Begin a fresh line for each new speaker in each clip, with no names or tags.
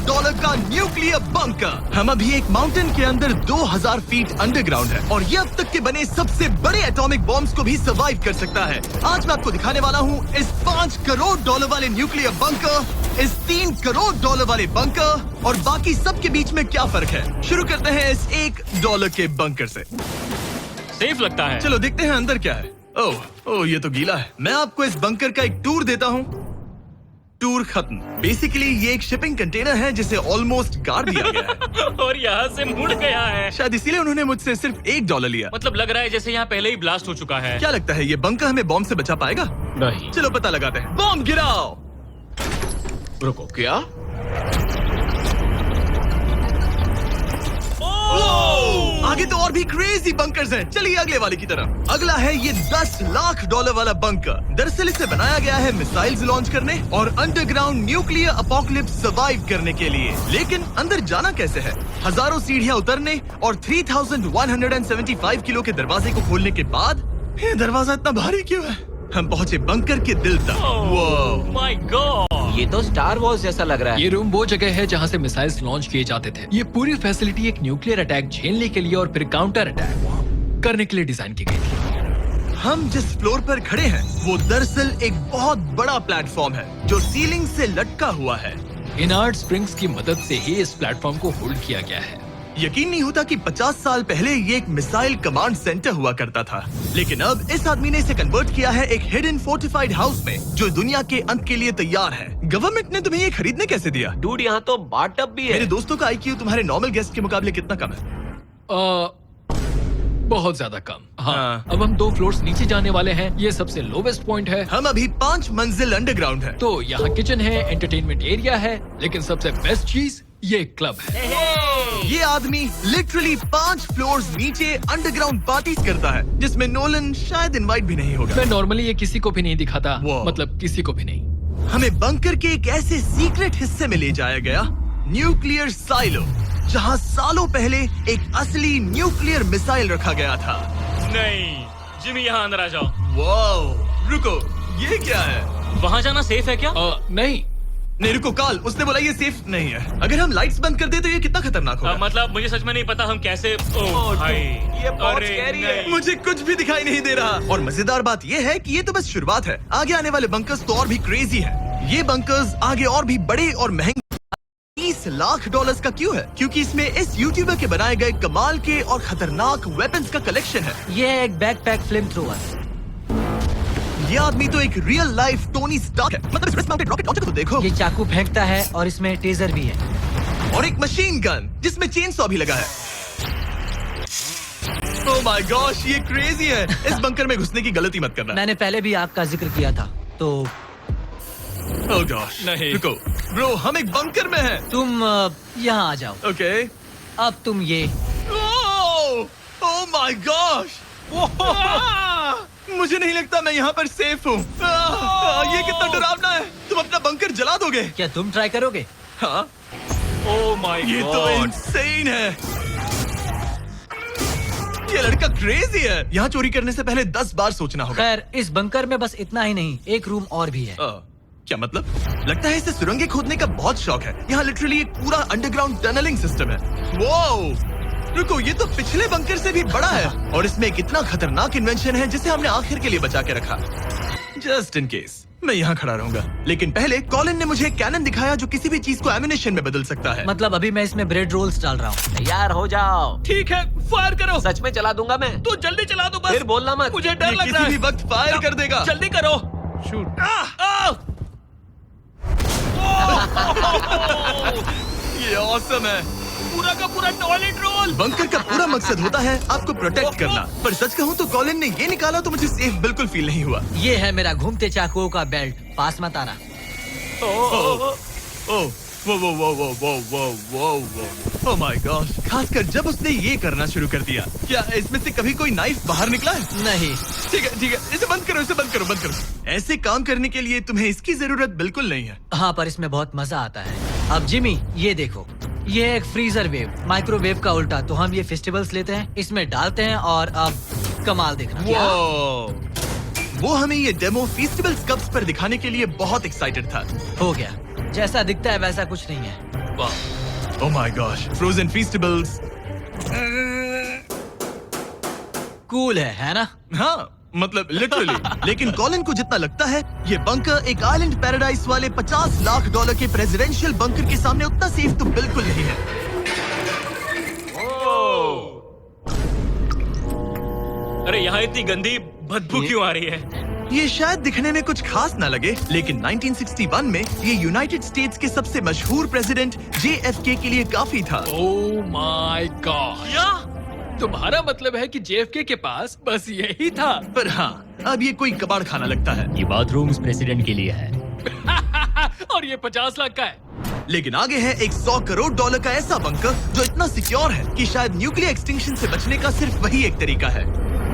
$1 का nuclear bunker. हम अभी एक माउंटेन के अंदर 2000 फीट अंडरग्राउंड है और ये अब तक के बने सबसे बड़े एटॉमिक बॉम्ब्स को भी सर्वाइव कर सकता है। आज मैं आपको दिखाने वाला हूँ इस $5 करोड़ वाले न्यूक्लियर बंकर, इस $3 करोड़ वाले बंकर और बाकी सब के बीच में क्या फर्क है। शुरू करते हैं इस $1 के बंकर से।
सेफ लगता है।
चलो देखते हैं अंदर क्या है। ओह ये तो गीला है। मैं आपको इस बंकर का एक टूर देता हूँ। टूर खत्म। बेसिकली ये एक शिपिंग कंटेनर है जिसे ऑलमोस्ट गाड़ दिया गया है
और यहाँ से मुड़ गया है।
शायद इसीलिए उन्होंने मुझसे सिर्फ $1 लिया।
मतलब लग रहा है जैसे यहाँ पहले ही ब्लास्ट हो चुका है।
क्या लगता है ये बंकर हमें बॉम्ब से बचा पाएगा?
नहीं।
चलो पता लगाते हैं। बॉम्ब गिराओ। रुको, क्या? आगे तो और भी क्रेजी बंकर्स हैं। चलिए अगले वाले की तरफ। अगला है ये $10 लाख वाला बंकर। दरअसल इसे बनाया गया है मिसाइल्स लॉन्च करने और अंडरग्राउंड न्यूक्लियर अपोकलिप्स सर्वाइव करने के लिए। लेकिन अंदर जाना कैसे है? हजारों सीढ़ियां उतरने और 3175 किलो के दरवाजे को खोलने के बाद ये दरवाजा इतना भारी क्यों है? हम पहुंचे बंकर के दिल तक।
ओह माय गॉड,
ये तो स्टार वॉर्स जैसा लग रहा है।
ये रूम वो जगह है जहाँ से मिसाइल्स लॉन्च किए जाते थे। ये पूरी फैसिलिटी एक न्यूक्लियर अटैक झेलने के लिए और फिर काउंटर अटैक करने के लिए डिजाइन की गई थी।
हम जिस फ्लोर पर खड़े हैं वो दरअसल एक बहुत बड़ा प्लेटफॉर्म है जो सीलिंग से लटका हुआ है।
इनार्ड स्प्रिंग्स की मदद से ही इस प्लेटफॉर्म को होल्ड किया गया है।
यकीन नहीं होता कि 50 साल पहले ये एक मिसाइल कमांड सेंटर हुआ करता था, लेकिन अब इस आदमी ने इसे कन्वर्ट किया है एक हिडन फोर्टिफाइड हाउस में जो दुनिया के अंत के लिए तैयार है। गवर्नमेंट ने तुम्हें ये खरीदने कैसे दिया?
डूड, यहाँ तो बाथटब भी है।
मेरे दोस्तों का IQ तुम्हारे नॉर्मल गेस्ट के मुकाबले कितना कम है?
बहुत ज्यादा कम।
हाँ।
अब हम 2 फ्लोर्स नीचे जाने वाले हैं। ये सबसे लोवेस्ट पॉइंट है।
हम अभी 5 मंजिल अंडरग्राउंड है।
तो यहाँ किचन है, एंटरटेनमेंट एरिया है, लेकिन सबसे बेस्ट चीज ये क्लब है।
ये आदमी लिटरली 5 फ्लोर्स नीचे अंडरग्राउंड पार्टीज करता है जिसमें नोलन शायद इनवाइट भी नहीं होगा।
मैं नॉर्मली ये किसी को भी नहीं दिखाता,
Wow.
मतलब किसी को भी नहीं।
हमें बंकर के एक ऐसे सीक्रेट हिस्से में ले जाया गया, न्यूक्लियर साइलो, जहां सालों पहले एक असली न्यूक्लियर मिसाइल रखा गया था।
नहीं, जिमी यहाँ अंदर आ जाओ।
वाओ, रुको, ये क्या है?
वहाँ जाना सेफ है क्या?
नहीं।
रुको, काल, उसने बोला ये सेफ नहीं है। अगर हम लाइट्स बंद कर दे तो ये कितना खतरनाक होगा?
मतलब मुझे सच में नहीं पता हम कैसे।
ओह,
भाई,
ये बहुत
अरे
स्कैरी है।
नहीं।
मुझे कुछ भी दिखाई नहीं दे रहा। और मजेदार बात ये है कि ये तो बस शुरुआत है। आगे आने वाले बंकर्स तो और भी क्रेजी हैं। ये बंकर्स आगे और भी बड़े और महंगे। $30 लाख का क्यों है? क्योंकि इसमें इस यूट्यूबर के बनाए गए कमाल के और खतरनाक वेपन्स का कलेक्शन है।
ये एक बैकपैक फ्लेम थ्रोवर।
ये आदमी तो एक रियल लाइफ टोनी स्टार्क है। मतलब इस माउंटेड रॉकेट लॉन्चर को तो देखो।
ये चाकू फेंकता है और इसमें टेजर भी है।
और एक मशीन गन जिसमें चेन सॉ भी लगा है। ओह माय गॉश, ये क्रेजी है। इस बंकर में घुसने की गलती मत करना।
मैंने पहले भी आग का जिक्र किया था, तो
ओह गॉश,
नहीं।
रुको ब्रो, हम एक बंकर में हैं।
तुम यहाँ आ जाओ।
ओके।
अब तुम ये
ओह माय गॉश, मुझे नहीं लगता मैं यहाँ पर सेफ हूँ। ये कितना डरावना है। तुम अपना बंकर जला दोगे?
क्या तुम ट्राई करोगे?
हाँ,
ओह माय
ये तो
गॉड।
इंसेन है। ये लड़का क्रेजी है। यहाँ चोरी करने से पहले 10 बार सोचना होगा।
खैर, इस बंकर में बस इतना ही नहीं, एक रूम और भी है।
क्या मतलब? लगता है इसे सुरंगें खोदने का बहुत शौक है। यहाँ लिटरली एक पूरा अंडरग्राउंड टनलिंग सिस्टम है। वाओ, रुको, ये तो पिछले बंकर से भी बड़ा है और इसमें एक इतना खतरनाक इन्वेंशन है जिसे हमने आखिर के लिए बचा के रखा। जस्ट इन केस मैं यहाँ खड़ा रहूंगा। लेकिन पहले कॉलिन ने मुझे कैनन दिखाया जो किसी भी चीज को एमिनेशन में बदल सकता है।
मतलब अभी मैं इसमें ब्रेड रोल्स डाल रहा हूँ।
तैयार हो जाओ।
ठीक है, फायर करो।
सच में चला दूंगा मैं।
तो जल्दी चला दो बस।
फिर बोलना मत।
मुझे डर
ये
लग रहा
किसी भी
है।
वक्त फायर कर देगा।
जल्दी करो।
शूट।
ये ऑसम है।
पूरा का पूरा टॉयलेट रोल।
बंकर का पूरा मकसद होता है आपको प्रोटेक्ट करना। पर सच कहूँ तो कॉलिन ने ये निकाला तो मुझे सेफ बिल्कुल फील नहीं हुआ।
ये है मेरा घूमते चाकुओं का बेल्ट। पास मत आना।
ओह, वो ओह माय गॉश, खासकर जब उसने ये करना शुरू कर दिया। क्या इसमें से कभी कोई नाइफ बाहर निकला है?
नहीं।
ठीक है, इसे बंद करो, बंद करो। ऐसे काम करने के लिए तुम्हें इसकी जरूरत बिल्कुल नहीं है।
हाँ, पर इसमें बहुत मजा आता है। अब जिमी, ये देखो, ये एक फ्रीजर वेव, माइक्रोवेव का उल्टा। तो हम ये फेस्टिवल्स लेते हैं, इसमें डालते हैं और अब कमाल देखना।
वो हमें ये डेमो फेस्टिवल्स कप्स पर दिखाने के लिए बहुत एक्साइटेड था।
हो गया। जैसा दिखता है वैसा कुछ नहीं है।
वाह
oh my gosh, frozen Feastables.
Cool है ना?
हाँ, मतलब लिटरली। लेकिन कॉलिन को जितना लगता है ये बंकर एक आइलैंड पैराडाइज वाले $50 लाख के प्रेसिडेंशियल बंकर के सामने उतना सेफ तो बिल्कुल नहीं है।
अरे यहाँ इतनी गंदी बदबू क्यों आ रही है?
ये शायद दिखने में कुछ खास ना लगे, लेकिन 1961 में ये यूनाइटेड स्टेट्स के सबसे मशहूर प्रेसिडेंट JFK के लिए काफी था।
ओह माय गॉड, तुम्हारा मतलब है कि JFK के पास बस यही था?
पर हाँ, अब ये कोई कबाड़ खाना लगता है।
ये बाथरूम प्रेसिडेंट के लिए है।
और ये 50 लाख का है।
लेकिन आगे है एक $100 करोड़ का ऐसा बंकर जो इतना सिक्योर है कि शायद न्यूक्लियर एक्सटिंक्शन से बचने का सिर्फ वही एक तरीका है।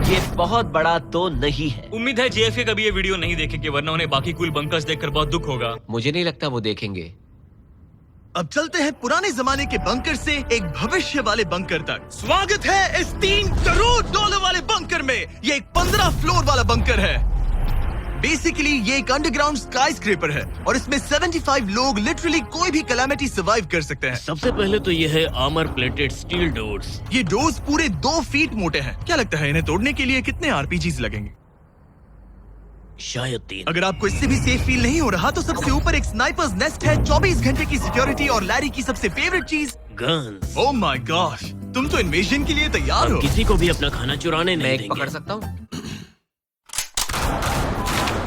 ये बहुत बड़ा तो नहीं है।
उम्मीद है JFK कभी ये वीडियो नहीं देखेंगे, वरना उन्हें बाकी कूल बंकर्स देखकर बहुत दुख होगा।
मुझे नहीं लगता वो देखेंगे।
अब चलते हैं पुराने जमाने के बंकर से एक भविष्य वाले बंकर तक। स्वागत है इस $3 करोड़ वाले बंकर में। ये एक 15 फ्लोर वाला बंकर है। बेसिकली ये एक अंडरग्राउंड स्काईस्क्रेपर है और इसमें 75 लोग लिटरली कोई भी कैलामिटी सर्वाइव कर सकते हैं।
सबसे पहले तो ये है आर्मर प्लेटेड स्टील डोर्स।
ये डोर्स पूरे 2 फीट मोटे हैं। क्या लगता है इन्हें तोड़ने के लिए कितने RPGs लगेंगे?
शायद 3।
अगर आपको इससे भी सेफ फील नहीं हो रहा तो सबसे ऊपर एक स्नाइपर्स नेस्ट है, 24 घंटे की सिक्योरिटी और लैरी की सबसे फेवरेट चीज
गन्स।
ओह माय गॉश, तुम तो इन्वेजन के लिए तैयार
हम
हो।
किसी को भी अपना खाना चुराने
मैं
नहीं
एक पकड़
देंगे।
सकता हूँ?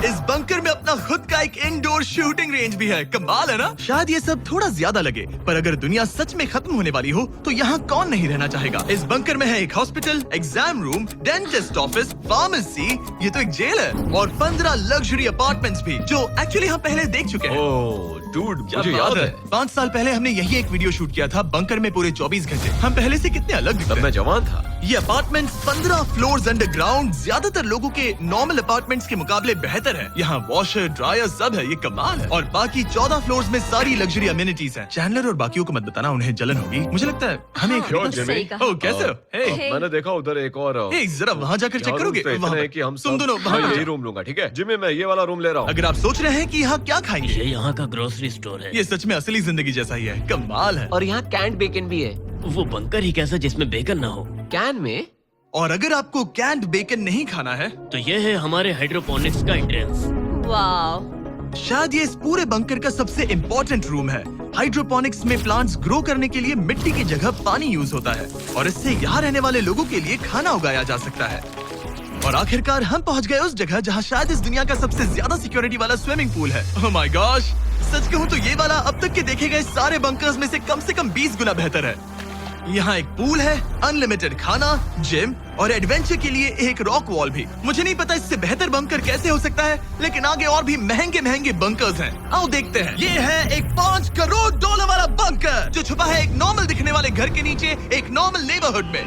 इस बंकर में अपना खुद का एक इंडोर शूटिंग रेंज भी है। कमाल है ना? शायद ये सब थोड़ा ज्यादा लगे, पर अगर दुनिया सच में खत्म होने वाली हो तो यहाँ कौन नहीं रहना चाहेगा। इस बंकर में है एक hospital, exam room, dentist office, pharmacy, ये तो एक जेल है, और 15 लग्जरी अपार्टमेंट्स भी, जो एक्चुअली हम पहले देख चुके हैं।
ओह डूड,
क्या
मुझे
बात
याद है
5 साल पहले हमने यही एक वीडियो शूट किया था बंकर में पूरे 24 घंटे। हम पहले से कितने अलग दिखते
तब मैं
हैं।
जवान था।
ये अपार्टमेंट 15 फ्लोर्स अंडरग्राउंड ज्यादातर लोगों के नॉर्मल अपार्टमेंट्स के मुकाबले बेहतर है। यहाँ वॉशर, ड्रायर सब है, ये कमाल है। और बाकी 14 फ्लोर्स में सारी लग्जरी अमेनिटीज हैं। चैंडलर और बाकियों को मत बताना, उन्हें जलन होगी। मुझे लगता है हमें एक
क्यों जिमी?
सही कहा।
ओह, कैसे हो? हे,
मैंने देखा उधर एक और
हे, जरा वहाँ जाकर चेक
यहाँ
करोगे?
रूम तो इतने
वहाँ
हैं
पर।
कि हम
तुम
सब
दोनों
मैं
वहाँ
यही रूम लूंगा, ठीक है? जिमी, मैं ये वाला रूम ले रहा हूँ।
अगर आप सोच रहे हैं कि यहाँ क्या खाएंगे,
ये यहाँ का ग्रोसरी स्टोर है।
ये सच में असली जिंदगी जैसा ही है। कमाल है।
और यहाँ कैंड बेकन भी है।
वो बंकर ही कैसा जिसमें बेकन ना हो।
कैन में?
और अगर आपको कैंड बेकन नहीं खाना है,
तो ये है हमारे हाइड्रोपोनिक्स का एंट्रेंस।
वाव,
शायद ये इस पूरे बंकर का सबसे इम्पोर्टेंट रूम है। हाइड्रोपोनिक्स में प्लांट्स ग्रो करने के लिए मिट्टी की जगह पानी यूज होता है और इससे यहाँ रहने वाले लोगों के लिए खाना उगाया जा सकता है। और आखिरकार हम पहुँच गए उस जगह जहाँ शायद इस दुनिया का सबसे ज्यादा सिक्योरिटी वाला स्विमिंग पूल है। ओह माय गॉश, सच कहूँ तो ये वाला अब तक के देखे गए सारे बंकर्स में से कम 20 गुना बेहतर है। यहाँ एक पूल है, अनलिमिटेड खाना, जिम और एडवेंचर के लिए एक रॉक वॉल भी। मुझे नहीं पता इससे बेहतर बंकर कैसे हो सकता है, लेकिन आगे और भी महंगे बंकर्स हैं। आओ देखते हैं। ये है एक $5 करोड़ वाला बंकर जो छुपा है एक नॉर्मल दिखने वाले घर के नीचे एक नॉर्मल नेबरहुड में।